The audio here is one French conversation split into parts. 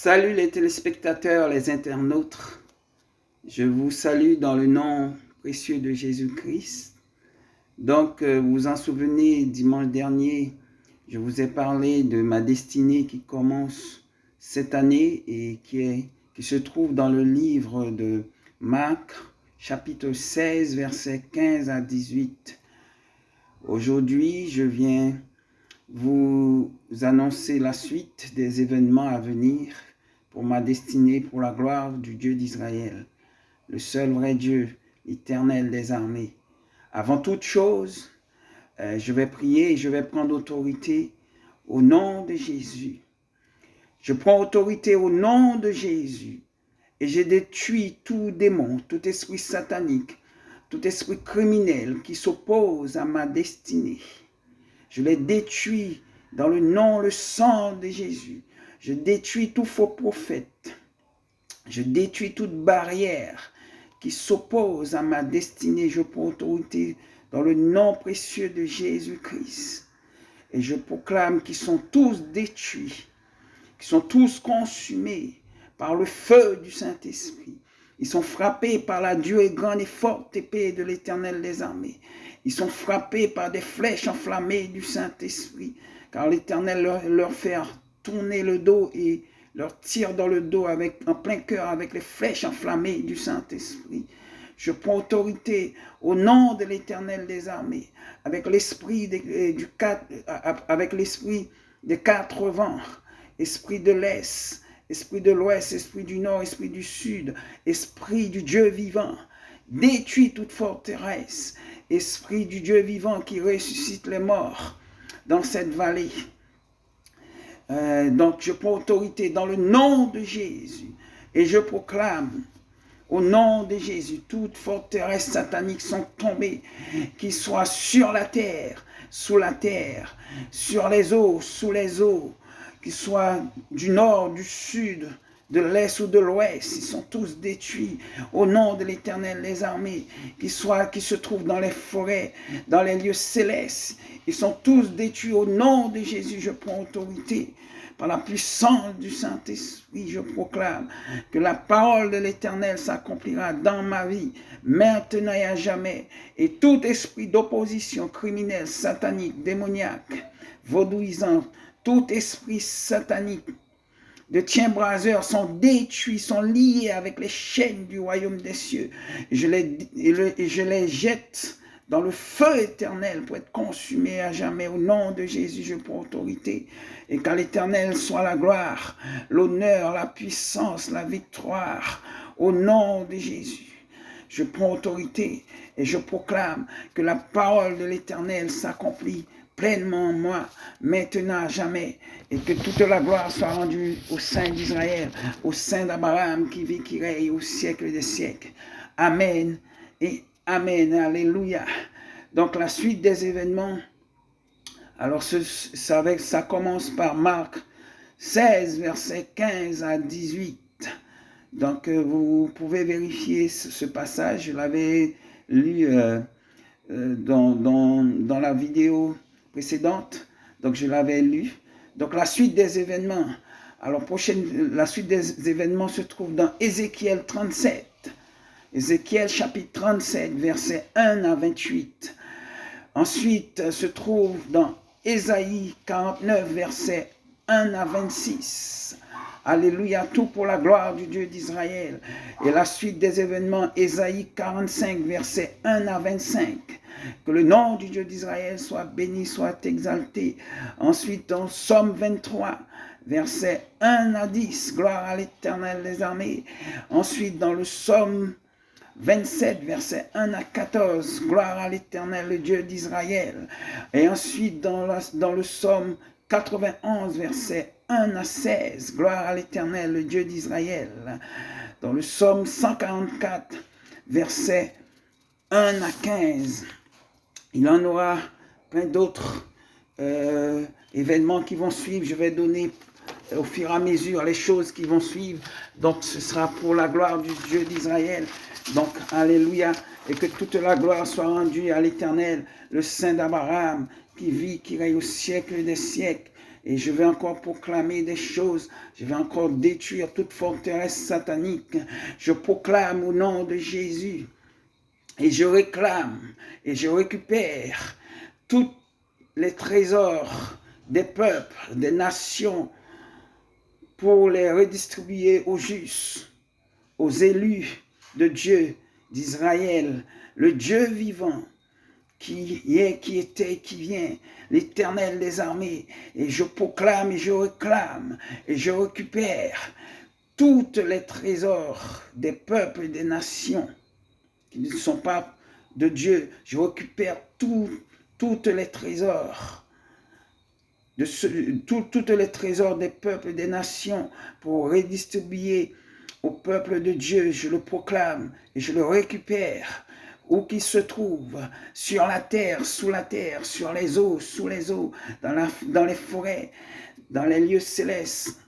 Salut les téléspectateurs, les internautes. Je vous salue dans le nom précieux de Jésus-Christ. Donc, vous vous en souvenez, dimanche dernier, je vous ai parlé de ma destinée qui commence cette année et qui se trouve dans le livre de Marc, chapitre 16, versets 15 à 18. Aujourd'hui, je viens vous annoncer la suite des événements à venir pour ma destinée, pour la gloire du Dieu d'Israël, le seul vrai Dieu, l'Éternel des armées. Avant toute chose, je vais prier et je vais prendre autorité au nom de Jésus. Je prends autorité au nom de Jésus et je détruis tout démon, tout esprit satanique, tout esprit criminel qui s'oppose à ma destinée. Je les détruis dans le nom, le sang de Jésus. Je détruis tout faux prophète. Je détruis toute barrière qui s'oppose à ma destinée. Je prends autorité dans le nom précieux de Jésus-Christ. Et je proclame qu'ils sont tous détruits, qu'ils sont tous consumés par le feu du Saint-Esprit. Ils sont frappés par la dure et grande et forte épée de l'Éternel des armées. Ils sont frappés par des flèches enflammées du Saint-Esprit, car l'Éternel leur fait tourner le dos et leur tire dans le dos en plein cœur avec les flèches enflammées du Saint-Esprit. Je prends autorité au nom de l'Éternel des armées, avec l'esprit des quatre vents, esprit de l'Est, esprit de l'Ouest, esprit du Nord, esprit du Sud, esprit du Dieu vivant. Détruis toute forteresse, esprit du Dieu vivant qui ressuscite les morts dans cette vallée. Donc je prends autorité dans le nom de Jésus et je proclame au nom de Jésus, toutes forteresses sataniques sont tombées, qu'ils soient sur la terre, sous la terre, sur les eaux, sous les eaux, qu'ils soient du nord, du sud, de l'est ou de l'ouest, ils sont tous détruits au nom de l'Éternel des armées, qui se trouvent dans les forêts, dans les lieux célestes, ils sont tous détruits au nom de Jésus. Je prends autorité par la puissance du Saint-Esprit. Je proclame que la parole de l'Éternel s'accomplira dans ma vie, maintenant et à jamais, et tout esprit d'opposition criminelle, satanique, démoniaque, vaudouisant, tout esprit satanique de tien-braseurs sont détruits, sont liés avec les chaînes du royaume des cieux. Je les jette dans le feu éternel pour être consumés à jamais. Au nom de Jésus, je prends autorité. Et qu'à l'Éternel soit la gloire, l'honneur, la puissance, la victoire. Au nom de Jésus, je prends autorité et je proclame que la parole de l'Éternel s'accomplit pleinement en moi, maintenant à jamais, et que toute la gloire soit rendue au Saint d'Israël, au Saint d'Abraham qui vit, qui règne au siècle des siècles. Amen et Amen. Alléluia. Donc la suite des événements, alors ça commence par Marc 16, versets 15 à 18. Donc vous pouvez vérifier ce passage, je l'avais lu dans la vidéo précédente, donc je l'avais lu. Donc la suite des événements, alors la suite des événements se trouve dans Ézéchiel 37, Ézéchiel chapitre 37, versets 1 à 28. Ensuite se trouve dans Ésaïe 49, versets 1 à 26. Alléluia, tout pour la gloire du Dieu d'Israël. Et la suite des événements, Ésaïe 45, versets 1 à 25. Que le nom du Dieu d'Israël soit béni, soit exalté. Ensuite, dans Somme 23, versets 1 à 10, gloire à l'Éternel des armées. Ensuite, dans le Somme 27, versets 1 à 14, gloire à l'Éternel, le Dieu d'Israël. Et ensuite, dans le Somme 91, versets 1 à 16, gloire à l'Éternel, le Dieu d'Israël. Dans le Somme 144, versets 1 à 15, il en aura plein d'autres événements qui vont suivre. Je vais donner au fur et à mesure les choses qui vont suivre. Donc ce sera pour la gloire du Dieu d'Israël. Donc alléluia. Et que toute la gloire soit rendue à l'Éternel, le Saint d'Abraham, qui vit, qui règne au siècle des siècles. Et je vais encore proclamer des choses. Je vais encore détruire toute forteresse satanique. Je proclame au nom de Jésus. Et je réclame et je récupère tous les trésors des peuples, des nations, pour les redistribuer aux justes, aux élus de Dieu, d'Israël, le Dieu vivant, qui est, qui était, qui vient, l'Éternel des armées. Et je proclame et je réclame et je récupère tous les trésors des peuples et des nations qui ne sont pas de Dieu. Je récupère tous les trésors, tous les trésors des peuples et des nations pour redistribuer au peuple de Dieu. Je le proclame et je le récupère où qu'il se trouve, sur la terre, sous la terre, sur les eaux, sous les eaux, dans les forêts, dans les lieux célestes,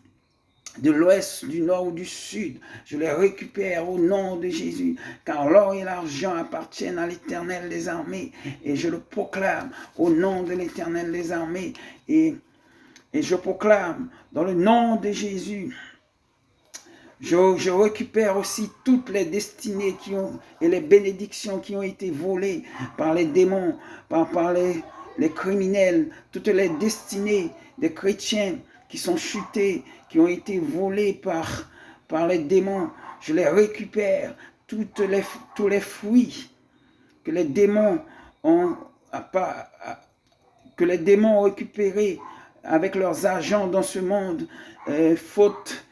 de l'ouest, du nord ou du sud. Je les récupère au nom de Jésus, car l'or et l'argent appartiennent à l'Éternel des armées, et je le proclame au nom de l'Éternel des armées, et je proclame dans le nom de Jésus. Je récupère aussi toutes les destinées et les bénédictions qui ont été volées par les démons, par les criminels, toutes les destinées des chrétiens qui sont chutés, qui ont été volées par les démons. Je les récupère, tous les fruits que les démons ont récupérés avec leurs agents dans ce monde, faute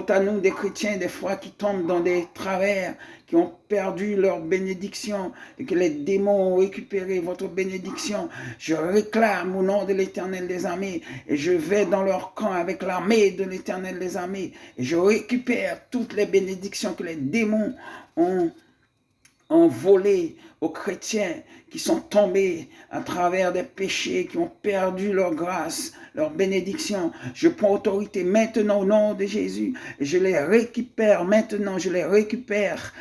à nous des chrétiens des fois qui tombent dans des travers, qui ont perdu leur bénédiction et que les démons ont récupéré votre bénédiction. Je réclame au nom de l'Éternel des armées et je vais dans leur camp avec l'armée de l'Éternel des armées et je récupère toutes les bénédictions que les démons ont volées aux chrétiens qui sont tombés à travers des péchés, qui ont perdu leur grâce, leur bénédiction. Je prends autorité maintenant au nom de Jésus et je les récupère maintenant, je les récupère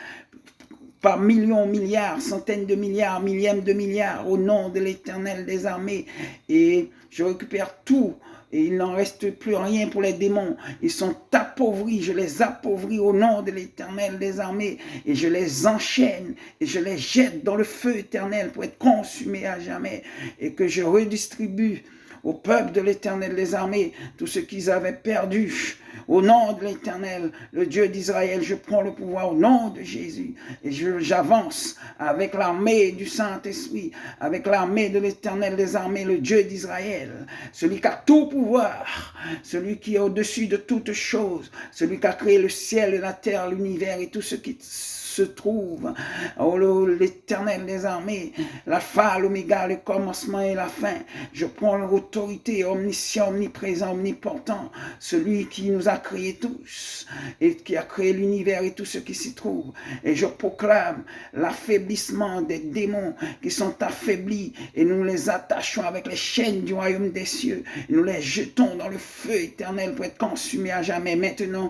par millions, milliards, centaines de milliards, millièmes de milliards au nom de l'Éternel des armées et je récupère tout. Et il n'en reste plus rien pour les démons. Ils sont appauvris. Je les appauvris au nom de l'Éternel des armées. Et je les enchaîne. Et je les jette dans le feu éternel pour être consumés à jamais. Et que je redistribue au peuple de l'Éternel des armées tout ce qu'ils avaient perdu. Au nom de l'Éternel, le Dieu d'Israël, je prends le pouvoir au nom de Jésus. Et j'avance avec l'armée du Saint-Esprit, avec l'armée de l'Éternel des armées, le Dieu d'Israël, celui qui a tout pouvoir, celui qui est au-dessus de toutes choses, celui qui a créé le ciel et la terre, l'univers et tout ce qui se trouve. Oh, l'Éternel des armées, l'alpha, l'oméga, le commencement et la fin. Je prends l'autorité omniscient, omniprésent, omnipotent, celui qui nous a créés tous et qui a créé l'univers et tout ce qui s'y trouve. Et je proclame l'affaiblissement des démons qui sont affaiblis et nous les attachons avec les chaînes du royaume des cieux. Et nous les jetons dans le feu éternel pour être consumés à jamais maintenant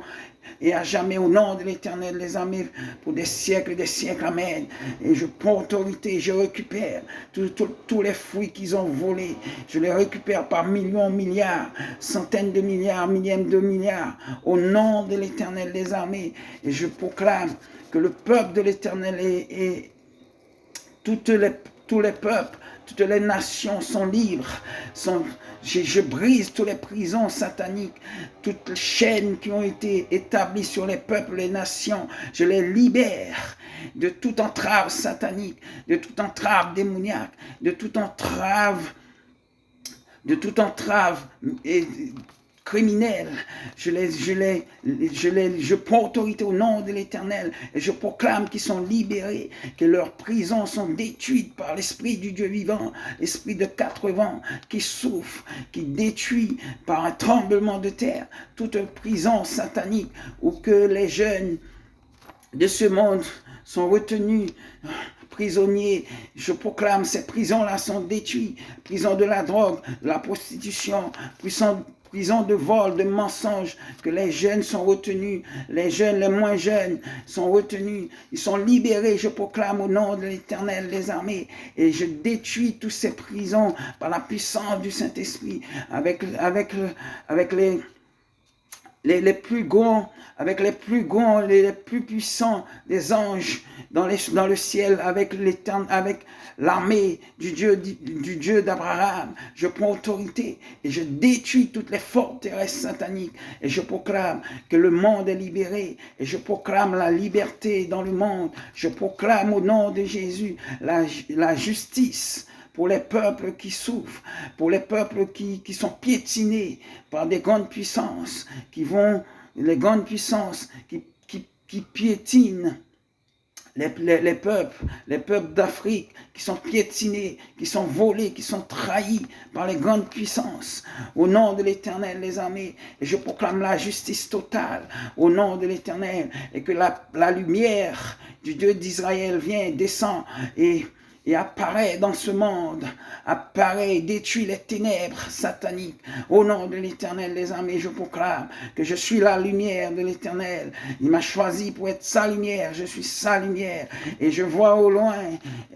et à jamais au nom de l'Éternel des armées pour des siècles, amen. Et je prends autorité, je récupère tous les fruits qu'ils ont volés, je les récupère par millions, milliards, centaines de milliards, millièmes de milliards, au nom de l'Éternel des armées. Et je proclame que le peuple de l'Éternel et tous les peuples, toutes les nations sont libres. Je brise toutes les prisons sataniques, toutes les chaînes qui ont été établies sur les peuples, les nations. Je les libère de toute entrave satanique, de toute entrave démoniaque, de toute entrave criminels. Je prends autorité au nom de l'Éternel et je proclame qu'ils sont libérés, que leurs prisons sont détruites par l'Esprit du Dieu vivant, l'Esprit de 4 vents qui souffle, qui détruit par un tremblement de terre toute prison satanique où que les jeunes de ce monde sont retenus prisonniers. Je proclame ces prisons-là sont détruites. Prison de la drogue, de la prostitution, prison de vol, de mensonges, que les jeunes sont retenus, les jeunes, les moins jeunes sont retenus, ils sont libérés, je proclame au nom de l'Éternel des armées, et je détruis toutes ces prisons par la puissance du Saint-Esprit, avec les plus grands, avec les plus grands, les plus puissants des anges dans le ciel, avec l'armée du Dieu d'Abraham. Je prends autorité et je détruis toutes les forteresses sataniques et je proclame que le monde est libéré et je proclame la liberté dans le monde. Je proclame au nom de Jésus la justice pour les peuples qui souffrent, pour les peuples qui sont piétinés par des grandes puissances, les grandes puissances qui piétinent les peuples d'Afrique qui sont piétinés, qui sont volés, qui sont trahis par les grandes puissances. Au nom de l'Éternel des armées, et je proclame la justice totale au nom de l'Éternel, et que la lumière du Dieu d'Israël vient, descend et apparaît dans ce monde, apparaît et détruit les ténèbres sataniques. Au nom de l'Éternel des armées, je proclame que je suis la lumière de l'Éternel. Il m'a choisi pour être sa lumière, je suis sa lumière. Et je vois au loin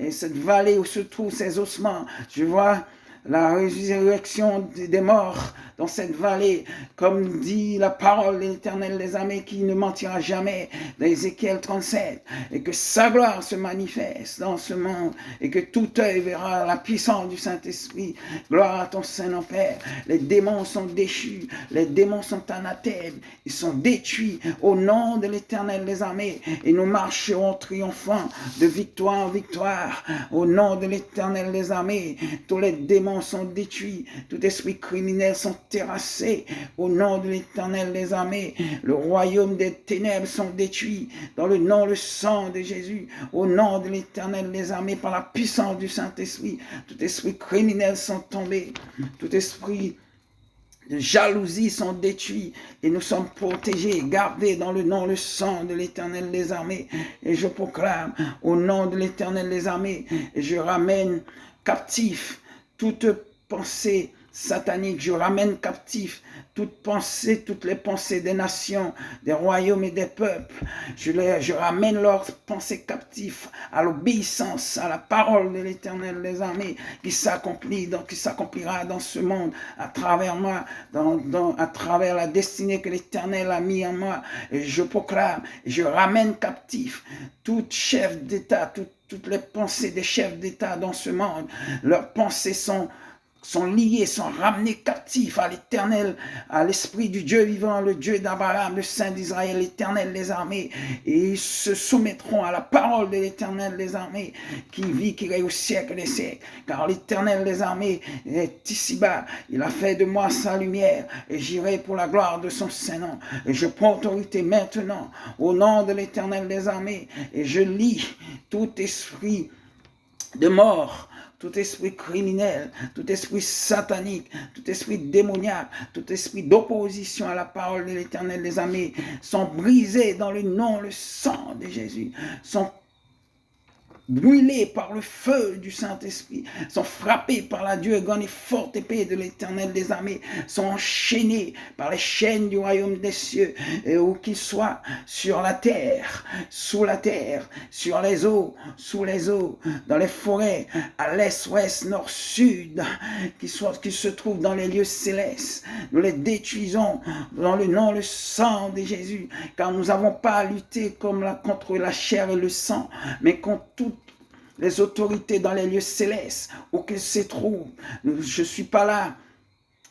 cette vallée où se trouvent ces ossements. Je vois la résurrection des morts dans cette vallée, comme dit la parole de l'Éternel des armées qui ne mentira jamais, dans Ézéchiel 37, et que sa gloire se manifeste dans ce monde, et que tout œil verra la puissance du Saint-Esprit. Gloire à ton Saint-Nom, Père. Les démons sont déchus, les démons sont anathèmes, ils sont détruits au nom de l'Éternel des armées, et nous marcherons triomphants de victoire en victoire, au nom de l'Éternel des armées. Tous les démons sont détruits, tout esprit criminel sont terrassés au nom de l'Éternel des armées. Le royaume des ténèbres sont détruits dans le nom, le sang de Jésus, au nom de l'Éternel des armées, par la puissance du Saint-Esprit. Tout esprit criminel sont tombés, tout esprit de jalousie sont détruits et nous sommes protégés, gardés dans le nom, le sang de l'Éternel des armées. Et je proclame au nom de l'Éternel des armées, et je ramène captif toute pensée satanique, je ramène captif toutes les pensées des nations, des royaumes et des peuples. Je ramène leurs pensées captives à l'obéissance, à la parole de l'Éternel des armées qui s'accomplira dans ce monde à travers moi, à travers la destinée que l'Éternel a mis en moi. Et je proclame, je ramène captif tout chef d'État, toutes les pensées des chefs d'État dans ce monde. Leurs pensées sont liés, sont ramenés captifs à l'Éternel, à l'Esprit du Dieu vivant, le Dieu d'Abraham, le Saint d'Israël, l'Éternel des armées, et ils se soumettront à la parole de l'Éternel des armées, qui vit, qui règne au siècle des siècles, car l'Éternel des armées est ici-bas, il a fait de moi sa lumière, et j'irai pour la gloire de son Saint-Nom, et je prends autorité maintenant, au nom de l'Éternel des armées, et je lis tout esprit de mort, tout esprit criminel, tout esprit satanique, tout esprit démoniaque, tout esprit d'opposition à la parole de l'Éternel des armées sont brisés dans le nom, le sang de Jésus, sont brûlés par le feu du Saint-Esprit, sont frappés par la Dieu grande et forte épée de l'Éternel des armées, sont enchaînés par les chaînes du royaume des cieux, et où qu'ils soient, sur la terre, sous la terre, sur les eaux, sous les eaux, dans les forêts, à l'est, ouest, nord, sud, qui se trouvent dans les lieux célestes. Nous les détruisons dans le nom, le sang de Jésus, car nous n'avons pas à lutter contre la chair et le sang, mais contre toutes les autorités dans les lieux célestes où qu'ils se trouvent. Je ne suis pas là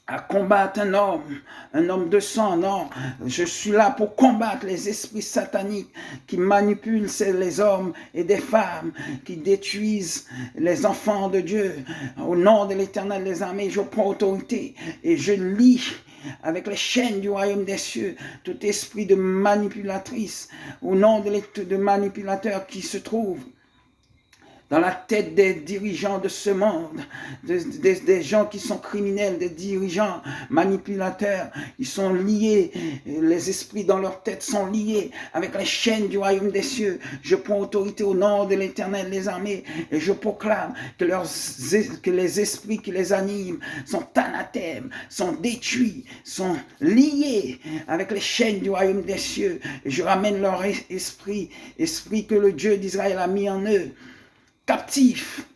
à combattre un homme de sang, non. Je suis là pour combattre les esprits sataniques qui manipulent les hommes et des femmes, qui détruisent les enfants de Dieu. Au nom de l'Éternel des armées, je prends autorité et je lis avec les chaînes du royaume des cieux tout esprit de manipulatrice, au nom de manipulateurs qui se trouvent dans la tête des dirigeants de ce monde, des gens qui sont criminels, des dirigeants manipulateurs. Ils sont liés, les esprits dans leur tête sont liés avec les chaînes du royaume des cieux. Je prends autorité au nom de l'Éternel des armées et je proclame que les esprits qui les animent sont anathèmes, sont détruits, sont liés avec les chaînes du royaume des cieux. Et je ramène leur esprit que le Dieu d'Israël a mis en eux, captifs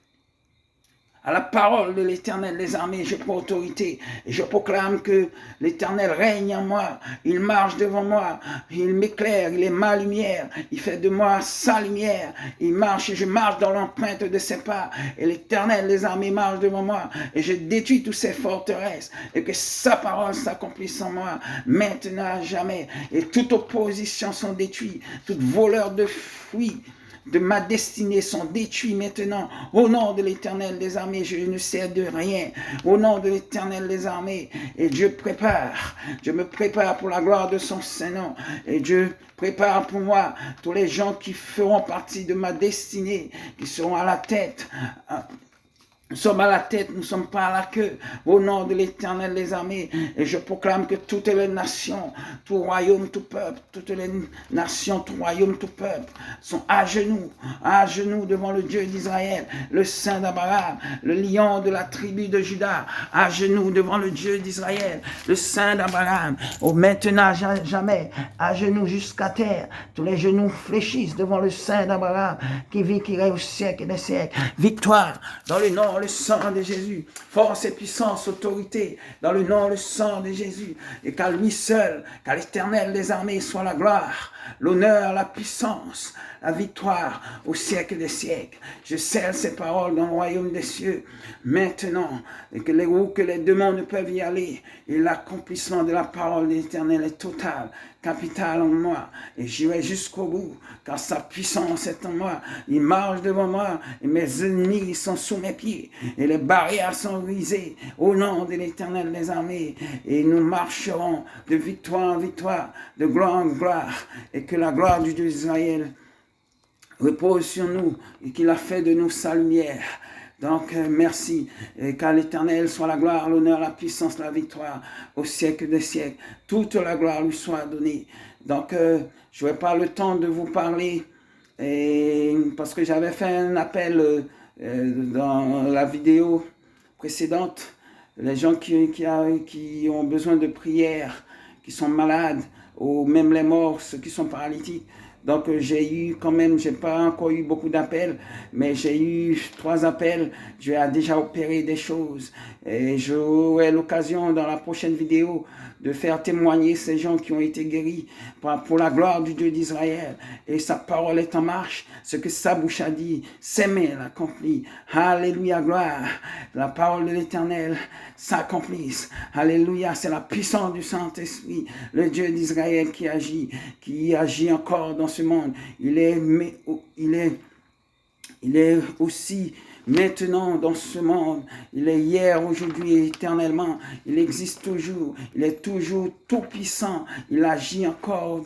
à la parole de l'Éternel des armées. Je prends autorité et je proclame que l'Éternel règne en moi. Il marche devant moi, il m'éclaire, il est ma lumière, il fait de moi sa lumière. Il marche et je marche dans l'empreinte de ses pas. Et l'Éternel des armées marche devant moi et je détruis toutes ces forteresses et que sa parole s'accomplisse en moi maintenant à jamais. Et toute opposition sont détruites, tout voleur de fruits de ma destinée sont détruits maintenant. Au nom de l'Éternel des armées, je ne sers de rien. Au nom de l'Éternel des armées, et je me prépare pour la gloire de son Saint-Nom. Et je prépare pour moi tous les gens qui feront partie de ma destinée, qui seront à la tête. Nous sommes à la tête, nous ne sommes pas à la queue, au nom de l'Éternel des armées. Et je proclame que toutes les nations, tout royaume, tout peuple, toutes les nations, tout royaume, tout peuple, sont à genoux devant le Dieu d'Israël, le Saint d'Abraham, le lion de la tribu de Juda, à genoux devant le Dieu d'Israël, le Saint d'Abraham, au maintenant, jamais, à genoux jusqu'à terre. Tous les genoux fléchissent devant le Saint d'Abraham, qui vit, qui règne au siècle des siècles. Victoire dans le nom, le sang de Jésus, force et puissance, autorité, dans le nom, le sang de Jésus, et qu'à lui seul, qu'à l'Éternel des armées soit la gloire, l'honneur, la puissance, la victoire au siècle des siècles. Je scelle ces paroles dans le royaume des cieux maintenant, et que les démons ne peuvent y aller, et l'accomplissement de la parole de l'Éternel est total, capital en moi, et j'irai jusqu'au bout, car sa puissance est en moi. Il marche devant moi, et mes ennemis sont sous mes pieds, et les barrières sont brisées, au nom de l'Éternel des armées, et nous marcherons de victoire en victoire, de gloire en gloire, et que la gloire du Dieu d'Israël repose sur nous, et qu'il a fait de nous sa lumière. Donc, merci, et qu'à l'Éternel soit la gloire, l'honneur, la puissance, la victoire, au siècle des siècles. Toute la gloire lui soit donnée. Donc, je n'aurai pas le temps de vous parler, parce que j'avais fait un appel dans la vidéo précédente. Les gens qui ont besoin de prière, qui sont malades, ou même les morts, ceux qui sont paralytiques. Donc j'ai eu quand même, j'ai pas encore eu beaucoup d'appels, mais j'ai eu 3 appels. Je vais déjà opérer des choses. Et j'aurai l'occasion dans la prochaine vidéo de faire témoigner ces gens qui ont été guéris pour la gloire du Dieu d'Israël. Et sa parole est en marche. Ce que sa bouche a dit, ses mains l'accomplissent. Alléluia, gloire. La parole de l'Éternel s'accomplisse. Alléluia, c'est la puissance du Saint-Esprit, le Dieu d'Israël qui agit encore dans ce monde. Il est aussi maintenant dans ce monde. Il est hier, aujourd'hui et éternellement. Il existe toujours. Il est toujours tout puissant. Il agit encore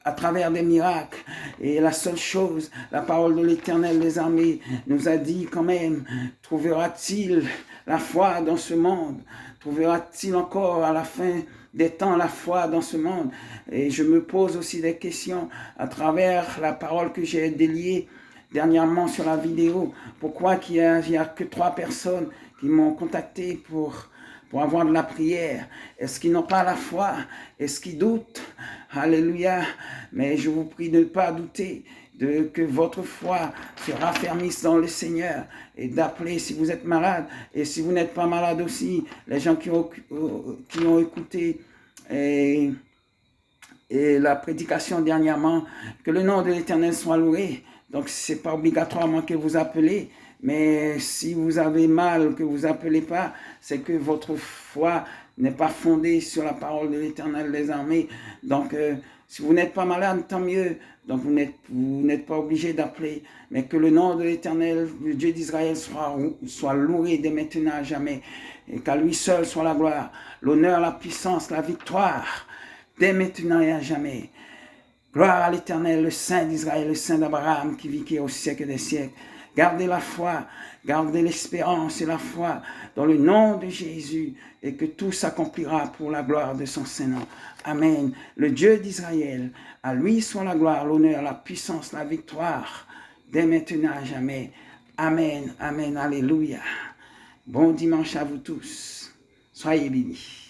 à travers des miracles. Et la seule chose, la parole de l'Éternel des armées nous a dit quand même, trouvera-t-il la foi dans ce monde? Trouvera-t-il encore à la fin des temps la foi dans ce monde? Et je me pose aussi des questions à travers la parole que j'ai déliée dernièrement sur la vidéo. Pourquoi il y a que 3 personnes qui m'ont contacté pour avoir de la prière? Est-ce qu'ils n'ont pas la foi? Est-ce qu'ils doutent? Alléluia. Mais je vous prie de ne pas douter, que votre foi se raffermisse dans le Seigneur, et d'appeler si vous êtes malade, et si vous n'êtes pas malade aussi, les gens qui ont écouté et la prédication dernièrement, que le nom de l'Éternel soit loué. Donc ce n'est pas obligatoirement que vous appelez, mais si vous avez mal, que vous n'appelez pas, c'est que votre foi n'est pas fondée sur la parole de l'Éternel des armées. Donc si vous n'êtes pas malade, tant mieux. Donc vous n'êtes pas obligé d'appeler, mais que le nom de l'Éternel, le Dieu d'Israël, soit loué dès maintenant à jamais, et qu'à lui seul soit la gloire, l'honneur, la puissance, la victoire, dès maintenant et à jamais. Gloire à l'Éternel, le Saint d'Israël, le Saint d'Abraham, qui vit qui est au siècle des siècles. Gardez la foi, gardez l'espérance et la foi dans le nom de Jésus, et que tout s'accomplira pour la gloire de son Saint-Nom. Amen. Le Dieu d'Israël, à lui soit la gloire, l'honneur, la puissance, la victoire, dès maintenant à jamais. Amen, amen, alléluia. Bon dimanche à vous tous. Soyez bénis.